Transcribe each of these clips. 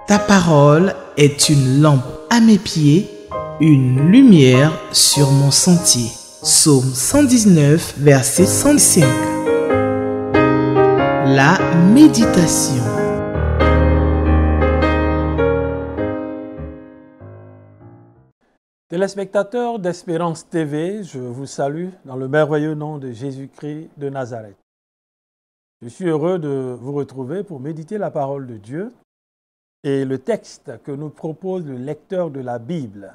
Ta parole est une lampe à mes pieds, une lumière sur mon sentier. Psaume 119, verset 105. La méditation. Téléspectateurs d'Espérance TV, je vous salue dans le merveilleux nom de Jésus-Christ de Nazareth. Je suis heureux de vous retrouver pour méditer la parole de Dieu et le texte que nous propose le lecteur de la Bible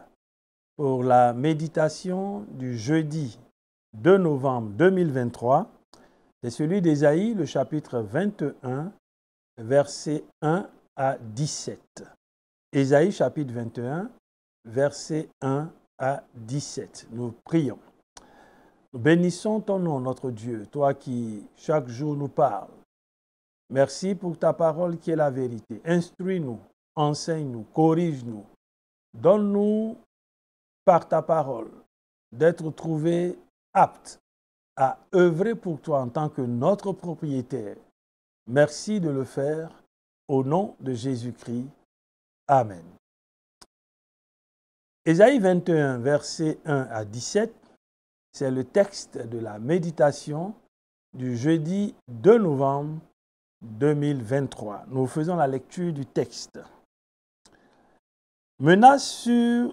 pour la méditation du jeudi 2 novembre 2023, c'est celui d'Ésaïe, le chapitre 21, versets 1 à 17. Ésaïe, chapitre 21, versets 1 à 17. Nous prions. Nous bénissons ton nom, notre Dieu, toi qui chaque jour nous parles. Merci pour ta parole qui est la vérité. Instruis-nous, enseigne-nous, corrige-nous. Donne-nous par ta parole d'être trouvés aptes à œuvrer pour toi en tant que notre propriétaire. Merci de le faire au nom de Jésus-Christ. Amen. Ésaïe 21, versets 1 à 17, c'est le texte de la méditation du jeudi 2 novembre 2023. Nous faisons la lecture du texte. Menace sur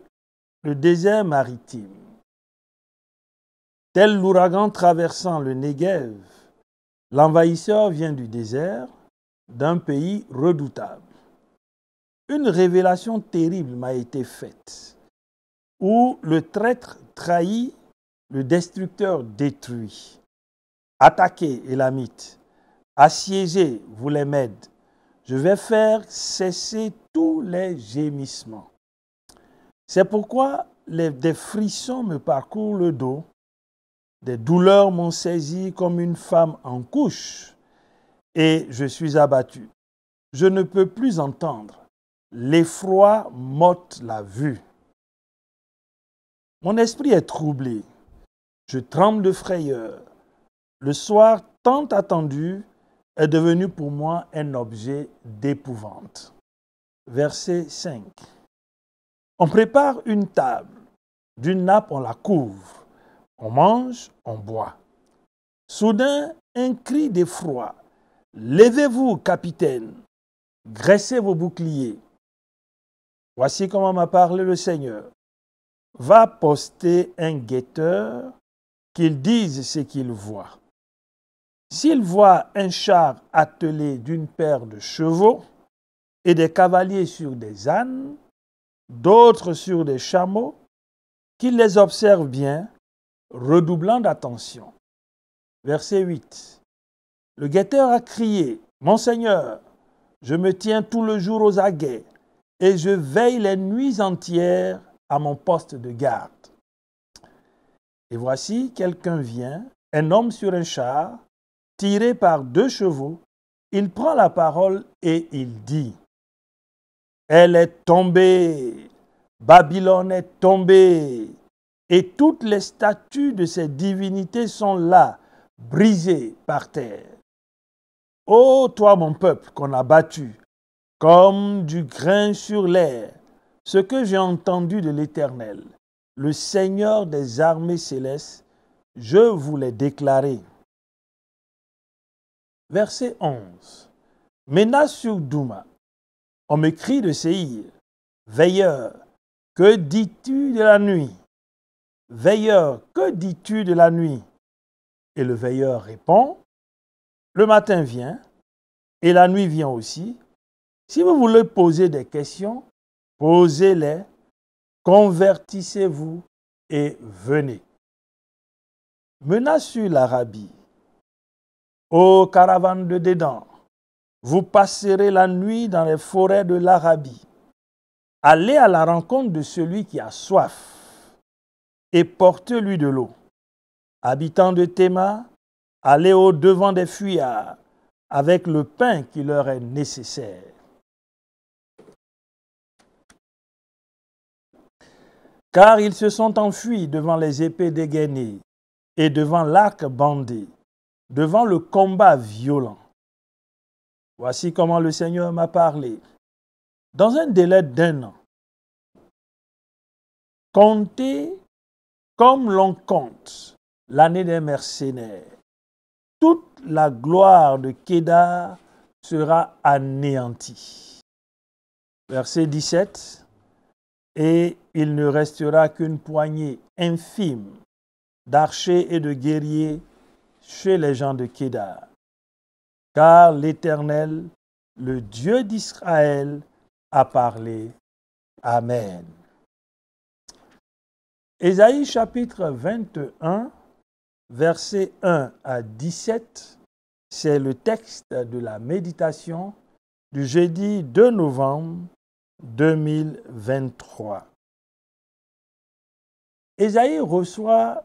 le désert maritime. Tel l'ouragan traversant le Négev, l'envahisseur vient du désert, d'un pays redoutable. Une révélation terrible m'a été faite, où le traître trahit, le destructeur détruit. Attaquez, Élamites, assiégez, vous les Mèdes. Je vais faire cesser tous les gémissements. C'est pourquoi des frissons me parcourent le dos, des douleurs m'ont saisi comme une femme en couche, et je suis abattu. Je ne peux plus entendre. L'effroi m'ôte la vue. Mon esprit est troublé. Je tremble de frayeur. Le soir tant attendu est devenu pour moi un objet d'épouvante. Verset 5. On prépare une table. D'une nappe, on la couvre. On mange, on boit. Soudain, un cri d'effroi. Levez-vous, capitaine. Graissez vos boucliers. Voici comment m'a parlé le Seigneur. Va poster un guetteur, qu'il dise ce qu'il voit. S'il voit un char attelé d'une paire de chevaux et des cavaliers sur des ânes, d'autres sur des chameaux, qu'il les observe bien, redoublant d'attention. Verset 8. Le guetteur a crié, « Mon Seigneur, je me tiens tout le jour aux aguets et je veille les nuits entières à mon poste de garde. » Et voici, quelqu'un vient, un homme sur un char, tiré par 2 chevaux, il prend la parole et il dit, « Elle est tombée, Babylone est tombée, et toutes les statues de ses divinités sont là, brisées par terre. Ô toi, mon peuple, qu'on a battu, comme du grain sur l'air, ce que j'ai entendu de l'Éternel, le Seigneur des armées célestes, je vous l'ai déclaré. » Verset 11. Menace sur Douma. On me crie de Séhir. Veilleur, que dis-tu de la nuit? Veilleur, que dis-tu de la nuit? Et le veilleur répond, le matin vient, et la nuit vient aussi. Si vous voulez poser des questions, posez-les, convertissez-vous et venez. Menace sur l'Arabie. Ô caravane de Dédan, vous passerez la nuit dans les forêts de l'Arabie. Allez à la rencontre de celui qui a soif et portez-lui de l'eau. Habitants de Théma, allez au-devant des fuyards avec le pain qui leur est nécessaire. Car ils se sont enfuis devant les épées dégainées et devant l'arc bandé, devant le combat violent. Voici comment le Seigneur m'a parlé. dans un délai d'1 an, comptez comme l'on compte l'année des mercenaires. Toute la gloire de Kédar sera anéantie. Verset 17. Et il ne restera qu'une poignée infime d'archers et de guerriers chez les gens de Kédar. Car l'Éternel, le Dieu d'Israël, a parlé. Amen. Ésaïe chapitre 21, versets 1 à 17, c'est le texte de la méditation du jeudi 2 novembre 2023. Ésaïe reçoit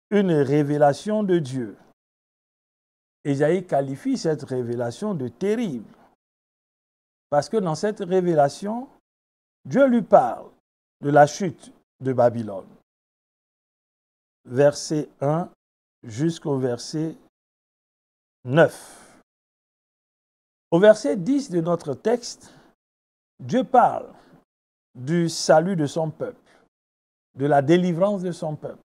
une révélation de Dieu. Ésaïe qualifie cette révélation de terrible. Parce que dans cette révélation, Dieu lui parle de la chute de Babylone. Verset 1 jusqu'au verset 9. Au verset 10 de notre texte, Dieu parle du salut de son peuple, de la délivrance de son peuple.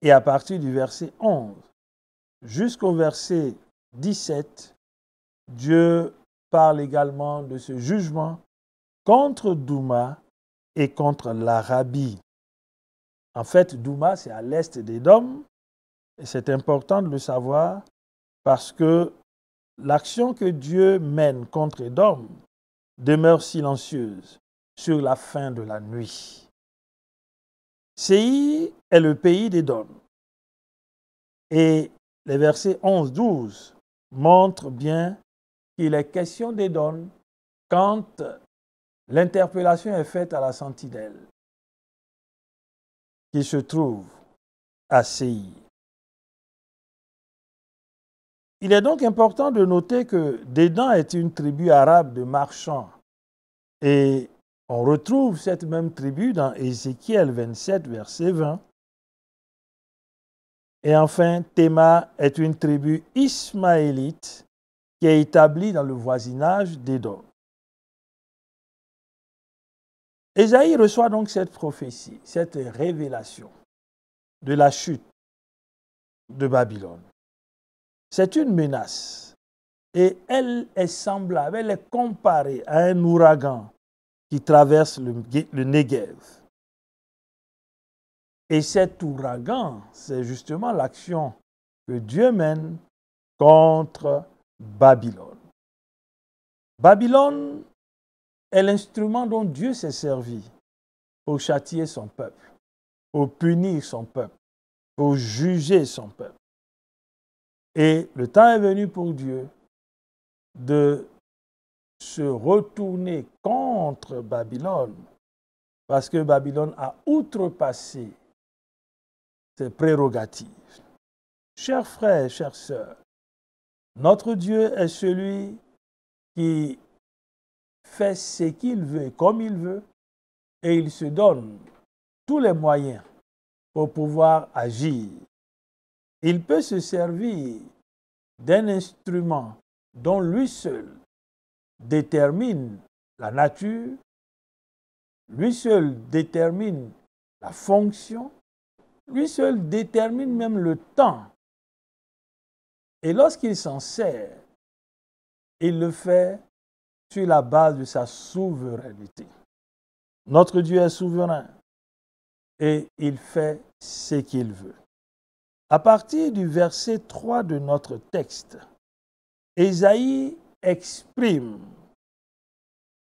Et à partir du verset 11 jusqu'au verset 17, Dieu parle également de ce jugement contre Douma et contre l'Arabie. En fait, Douma, c'est à l'est d'Édom, et c'est important de le savoir parce que l'action que Dieu mène contre Édom demeure silencieuse sur la fin de la nuit. Séir est le pays d'Édom. Et les versets 11-12 montrent bien qu'il est question d'Édom quand l'interpellation est faite à la sentinelle qui se trouve à Séir. Il est donc important de noter que Dédan est une tribu arabe de marchands. Et on retrouve cette même tribu dans Ézéchiel 27, verset 20. Et enfin, Théma est une tribu ismaélite qui est établie dans le voisinage d'Édom. Ésaïe reçoit donc cette prophétie, cette révélation de la chute de Babylone. C'est une menace et elle est semblable, elle est comparée à un ouragan qui traverse le Negev. Et cet ouragan, c'est justement l'action que Dieu mène contre Babylone. Babylone est l'instrument dont Dieu s'est servi pour châtier son peuple, pour punir son peuple, pour juger son peuple. Et le temps est venu pour Dieu de se retourner contre Babylone parce que Babylone a outrepassé ses prérogatives. Chers frères, chères sœurs, notre Dieu est celui qui fait ce qu'il veut, comme il veut, et il se donne tous les moyens pour pouvoir agir. Il peut se servir d'un instrument dont lui seul détermine la nature, lui seul détermine la fonction, lui seul détermine même le temps. Et lorsqu'il s'en sert, il le fait sur la base de sa souveraineté. Notre Dieu est souverain et il fait ce qu'il veut. À partir du verset 3 de notre texte, Ésaïe exprime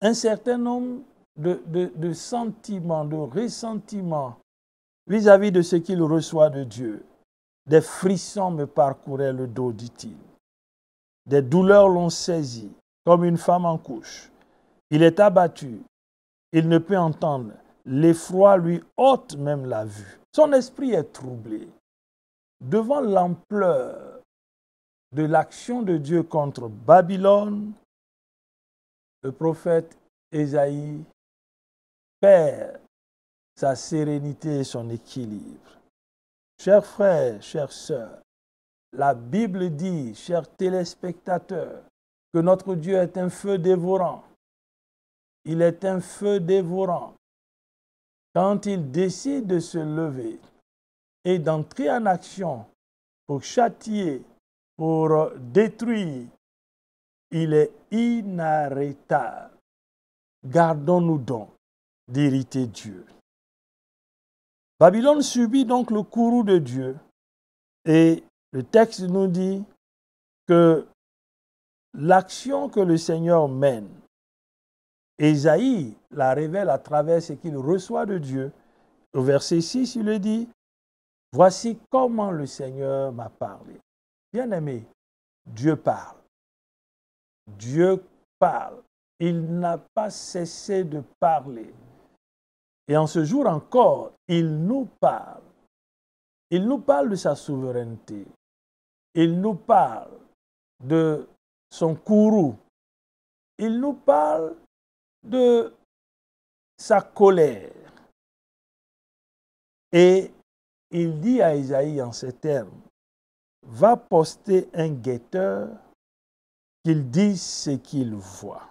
un certain nombre de sentiments, de ressentiments vis-à-vis de ce qu'il reçoit de Dieu. Des frissons me parcouraient le dos, dit-il. Des douleurs l'ont saisi, comme une femme en couche. Il est abattu, il ne peut entendre. L'effroi lui ôte même la vue. Son esprit est troublé. Devant l'ampleur de l'action de Dieu contre Babylone, le prophète Ésaïe perd sa sérénité et son équilibre. Chers frères, chères sœurs, la Bible dit, chers téléspectateurs, que notre Dieu est un feu dévorant. Il est un feu dévorant. Quand il décide de se lever et d'entrer en action pour châtier, pour détruire, il est inarrêtable. Gardons-nous donc d'irriter Dieu. Babylone subit donc le courroux de Dieu et le texte nous dit que l'action que le Seigneur mène, Ésaïe la révèle à travers ce qu'il reçoit de Dieu. Au verset 6, il le dit, « Voici comment le Seigneur m'a parlé. » Bien-aimé, Dieu parle. Dieu parle. Il n'a pas cessé de parler. Et en ce jour encore, il nous parle. Il nous parle de sa souveraineté. Il nous parle de son courroux. Il nous parle de sa colère. Et il dit à Isaïe en ces termes, « Va poster un guetteur qu'il dise ce qu'il voit.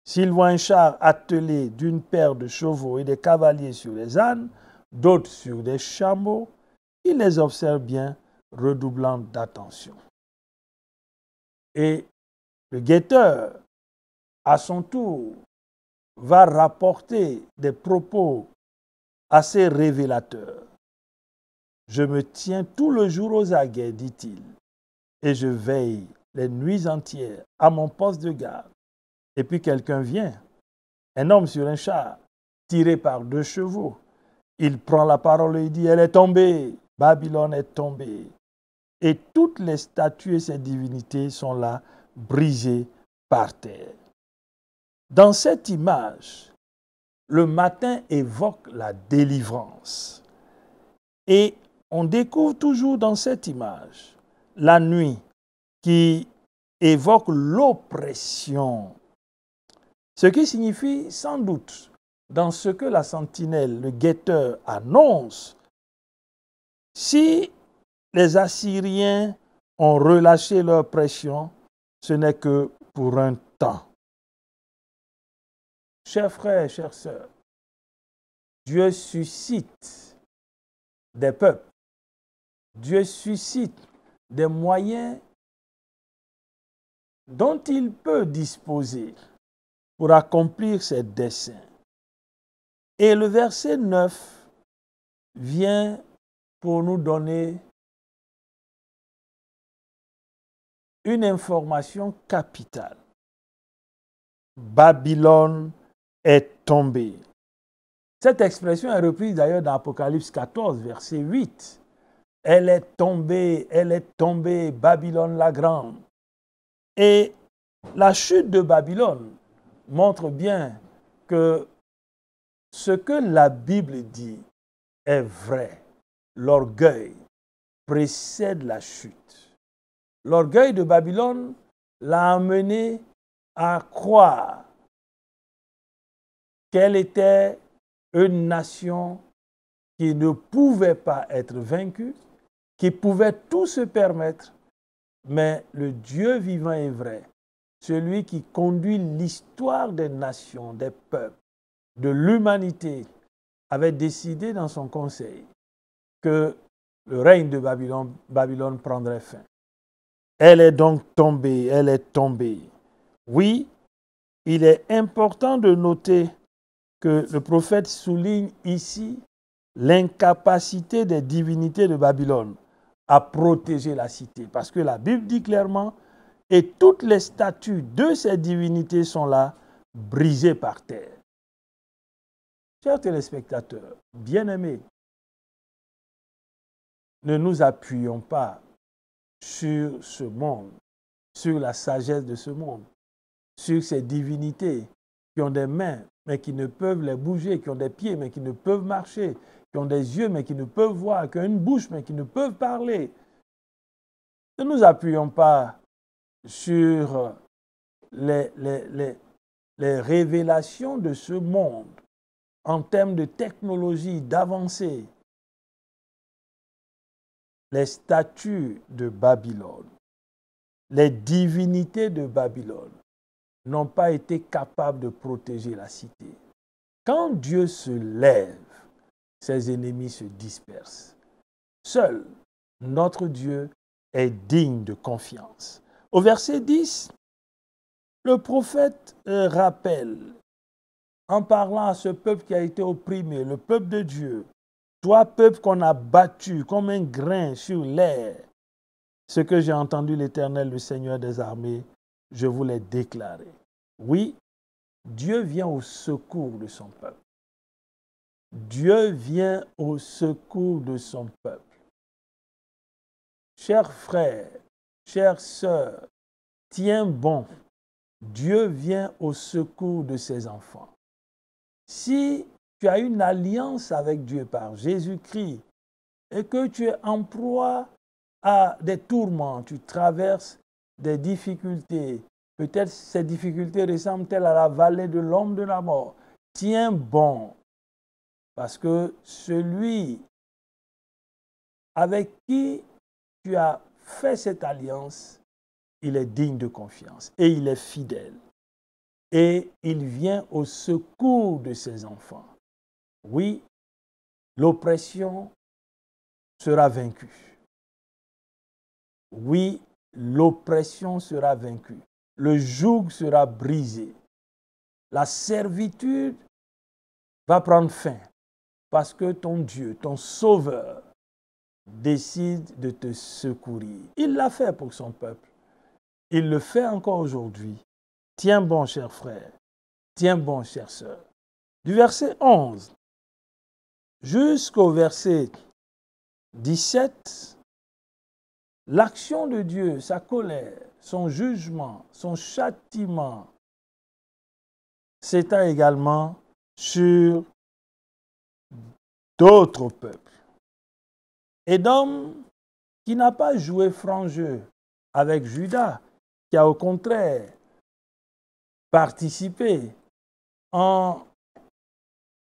S'il voit un char attelé d'une paire de chevaux et des cavaliers sur les ânes, d'autres sur des chameaux, il les observe bien, redoublant d'attention. » Et le guetteur, à son tour, va rapporter des propos assez révélateurs. « Je me tiens tout le jour aux aguets, dit-il, et je veille les nuits entières à mon poste de garde. Et puis quelqu'un vient, un homme sur un char, tiré par 2 chevaux. Il prend la parole et il dit, « Elle est tombée, Babylone est tombée. » Et toutes les statues et ses divinités sont là, brisées par terre. Dans cette image, le matin évoque la délivrance. Et on découvre toujours dans cette image la nuit qui évoque l'oppression. Ce qui signifie sans doute, dans ce que la sentinelle, le guetteur, annonce, si les Assyriens ont relâché leur pression, ce n'est que pour un temps. Chers frères, chères sœurs, Dieu suscite des peuples. Dieu suscite des moyens dont il peut disposer pour accomplir ses desseins. Et le verset 9 vient pour nous donner une information capitale. Babylone est tombée. Cette expression est reprise d'ailleurs dans Apocalypse 14, verset 8. Elle est tombée, Babylone la grande. Et la chute de Babylone montre bien que ce que la Bible dit est vrai. L'orgueil précède la chute. L'orgueil de Babylone l'a amené à croire qu'elle était une nation qui ne pouvait pas être vaincue, qui pouvait tout se permettre, mais le Dieu vivant et vrai, celui qui conduit l'histoire des nations, des peuples, de l'humanité, avait décidé dans son conseil que le règne de Babylone prendrait fin. Elle est donc tombée, elle est tombée. Oui, il est important de noter que le prophète souligne ici l'incapacité des divinités de Babylone à protéger la cité. Parce que la Bible dit clairement, et toutes les statues de ces divinités sont là, brisées par terre. Chers téléspectateurs, bien-aimés, ne nous appuyons pas sur ce monde, sur la sagesse de ce monde, sur ces divinités qui ont des mains mais qui ne peuvent les bouger, qui ont des pieds mais qui ne peuvent marcher, qui ont des yeux mais qui ne peuvent voir, qui ont une bouche mais qui ne peuvent parler. Ne nous appuyons pas sur les révélations de ce monde en termes de technologie, d'avancée. Les statues de Babylone, les divinités de Babylone n'ont pas été capables de protéger la cité. Quand Dieu se lève, ses ennemis se dispersent. Seul notre Dieu est digne de confiance. Au verset 10, le prophète rappelle, en parlant à ce peuple qui a été opprimé, le peuple de Dieu, toi, peuple qu'on a battu comme un grain sur l'air, ce que j'ai entendu l'Éternel, le Seigneur des armées, je vous l'ai déclaré. Oui, Dieu vient au secours de son peuple. Dieu vient au secours de son peuple. Chers frères, chères sœurs, tiens bon. Dieu vient au secours de ses enfants. Si tu as une alliance avec Dieu par Jésus-Christ et que tu es en proie à des tourments, tu traverses des difficultés, peut-être ces difficultés ressemblent-elles à la vallée de l'ombre de la mort, tiens bon, parce que celui avec qui tu as fait cette alliance, il est digne de confiance et il est fidèle. Et il vient au secours de ses enfants. Oui, l'oppression sera vaincue. Oui, l'oppression sera vaincue. Le joug sera brisé. La servitude va prendre fin parce que ton Dieu, ton Sauveur, décide de te secourir. Il l'a fait pour son peuple. Il le fait encore aujourd'hui. Tiens bon, cher frère. Tiens bon, chère sœur. Du verset 11 jusqu'au verset 17, l'action de Dieu, sa colère, son jugement, son châtiment s'étend également sur d'autres peuples. Édom, qui n'a pas joué franc jeu avec Juda, qui a au contraire participé en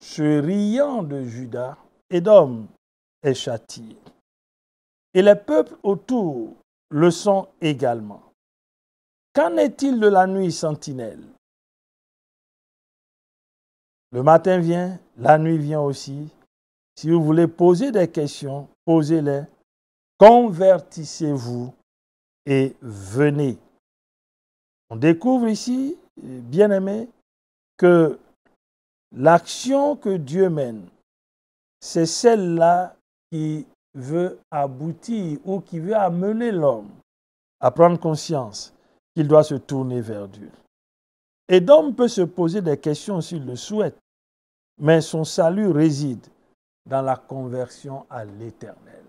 se riant de Juda, Édom est châtié. Et les peuples autour le sont également. Qu'en est-il de la nuit sentinelle? Le matin vient, la nuit vient aussi. Si vous voulez poser des questions, posez-les. Convertissez-vous et venez. On découvre ici, bien-aimés, que l'action que Dieu mène, c'est celle-là qui veut aboutir ou qui veut amener l'homme à prendre conscience qu'il doit se tourner vers Dieu. Et l'homme peut se poser des questions s'il le souhaite, mais son salut réside dans la conversion à l'Éternel.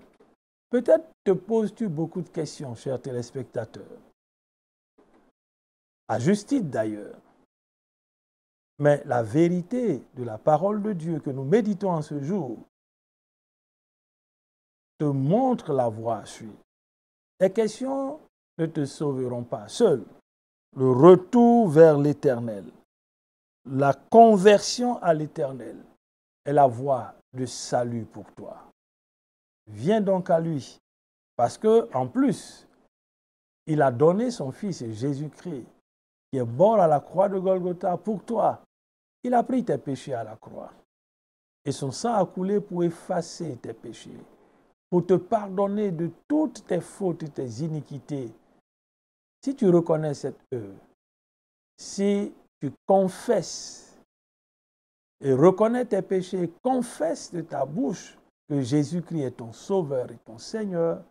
Peut-être te poses-tu beaucoup de questions, chers téléspectateurs, à juste titre d'ailleurs. Mais la vérité de la parole de Dieu que nous méditons en ce jour te montre la voie à suivre. Les questions ne te sauveront pas. Seul le retour vers l'Éternel, la conversion à l'Éternel est la voie de salut pour toi. Viens donc à lui, parce que en plus, il a donné son Fils Jésus-Christ, qui est mort à la croix de Golgotha pour toi. Il a pris tes péchés à la croix. Et son sang a coulé pour effacer tes péchés, pour te pardonner de toutes tes fautes et tes iniquités. Si tu reconnais cette œuvre, si tu confesses et reconnais tes péchés, confesses de ta bouche que Jésus-Christ est ton Sauveur et ton Seigneur,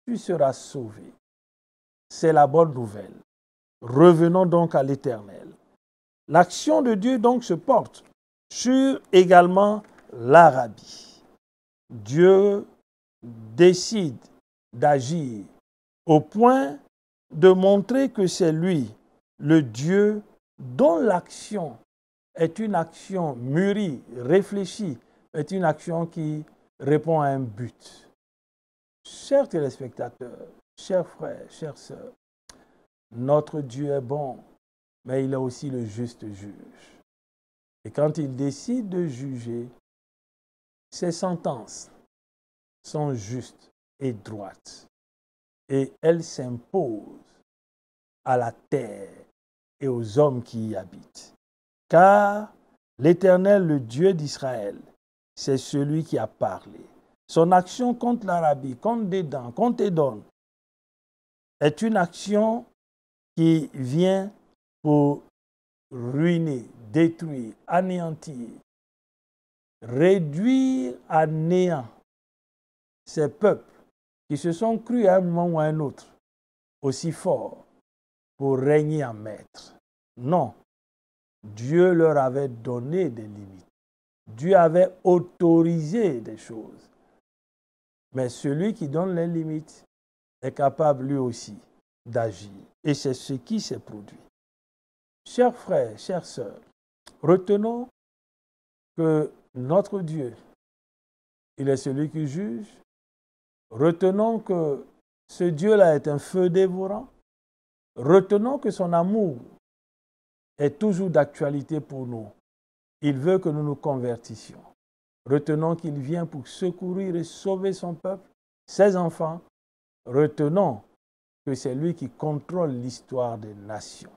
tu seras sauvé. C'est la bonne nouvelle. Revenons donc à l'Éternel. L'action de Dieu donc se porte sur également l'Arabie. Dieu décide d'agir au point de montrer que c'est lui, le Dieu dont l'action est une action mûrie, réfléchie, est une action qui répond à un but. Chers téléspectateurs, chers frères, chères sœurs, notre Dieu est bon, mais il est aussi le juste juge. Et quand il décide de juger, ses sentences sont justes et droites. Et elles s'imposent à la terre et aux hommes qui y habitent. Car l'Éternel, le Dieu d'Israël, c'est celui qui a parlé. Son action contre l'Arabie, contre Dédan, contre Édom, est une action qui vient pour ruiner, détruire, anéantir, réduire à néant ces peuples qui se sont crus à un moment ou à un autre aussi forts pour régner en maître. Non, Dieu leur avait donné des limites. Dieu avait autorisé des choses. Mais celui qui donne les limites est capable lui aussi d'agir. Et c'est ce qui s'est produit. Chers frères, chères sœurs, retenons que notre Dieu, il est celui qui juge. Retenons que ce Dieu-là est un feu dévorant. Retenons que son amour est toujours d'actualité pour nous. Il veut que nous nous convertissions. Retenons qu'il vient pour secourir et sauver son peuple, ses enfants. Retenons que c'est lui qui contrôle l'histoire des nations.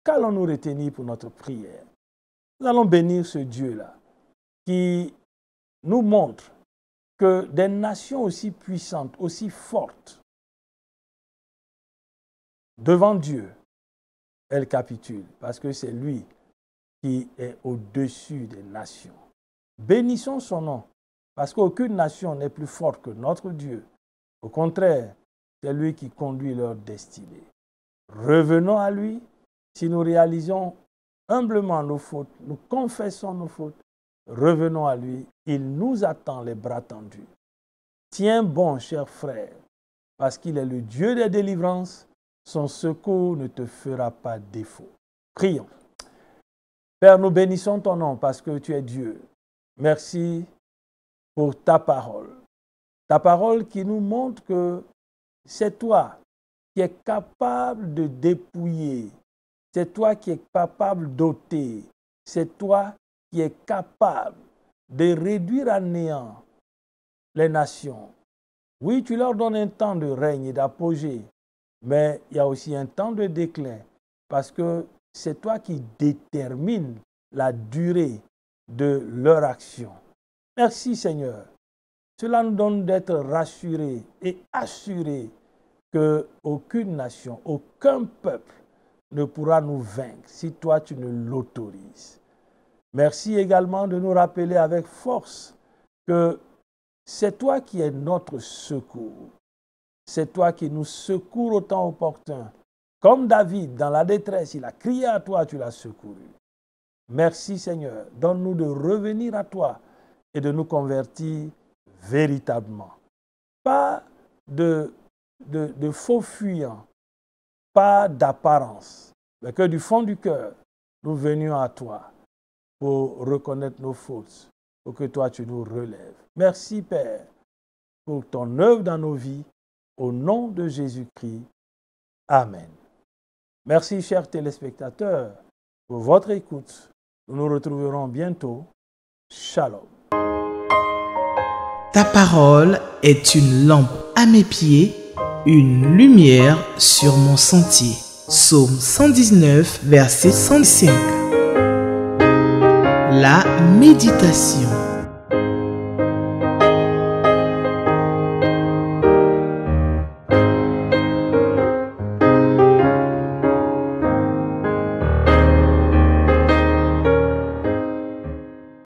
Qu'allons-nous retenir pour notre prière? Nous allons bénir ce Dieu-là qui nous montre que des nations aussi puissantes, aussi fortes, devant Dieu, elles capitulent parce que c'est lui qui est au-dessus des nations. Bénissons son nom parce qu'aucune nation n'est plus forte que notre Dieu. Au contraire, c'est lui qui conduit leur destinée. Revenons à lui. Si nous réalisons humblement nos fautes, nous confessons nos fautes, revenons à lui. Il nous attend les bras tendus. Tiens bon, cher frère, parce qu'il est le Dieu des délivrances. Son secours ne te fera pas défaut. Prions. Père, nous bénissons ton nom parce que tu es Dieu. Merci pour ta parole. Ta parole qui nous montre que c'est toi qui es capable de dépouiller. C'est toi qui es capable d'ôter. C'est toi qui es capable de réduire à néant les nations. Oui, tu leur donnes un temps de règne et d'apogée, mais il y a aussi un temps de déclin parce que c'est toi qui détermines la durée de leur action. Merci Seigneur. Cela nous donne d'être rassurés et assurés qu'aucune nation, aucun peuple ne pourra nous vaincre si toi tu ne l'autorises. Merci également de nous rappeler avec force que c'est toi qui es notre secours. C'est toi qui nous secours au temps opportun. Comme David, dans la détresse, il a crié à toi, tu l'as secouru. Merci Seigneur. Donne-nous de revenir à toi et de nous convertir véritablement. Pas de faux fuyants, pas d'apparence, mais que du fond du cœur, nous venions à toi pour reconnaître nos fautes, pour que toi tu nous relèves. Merci Père pour ton œuvre dans nos vies. Au nom de Jésus-Christ. Amen. Merci, chers téléspectateurs, pour votre écoute. Nous nous retrouverons bientôt. Shalom. Ta parole est une lampe à mes pieds, une lumière sur mon sentier. Psaume 119, verset 105. La méditation.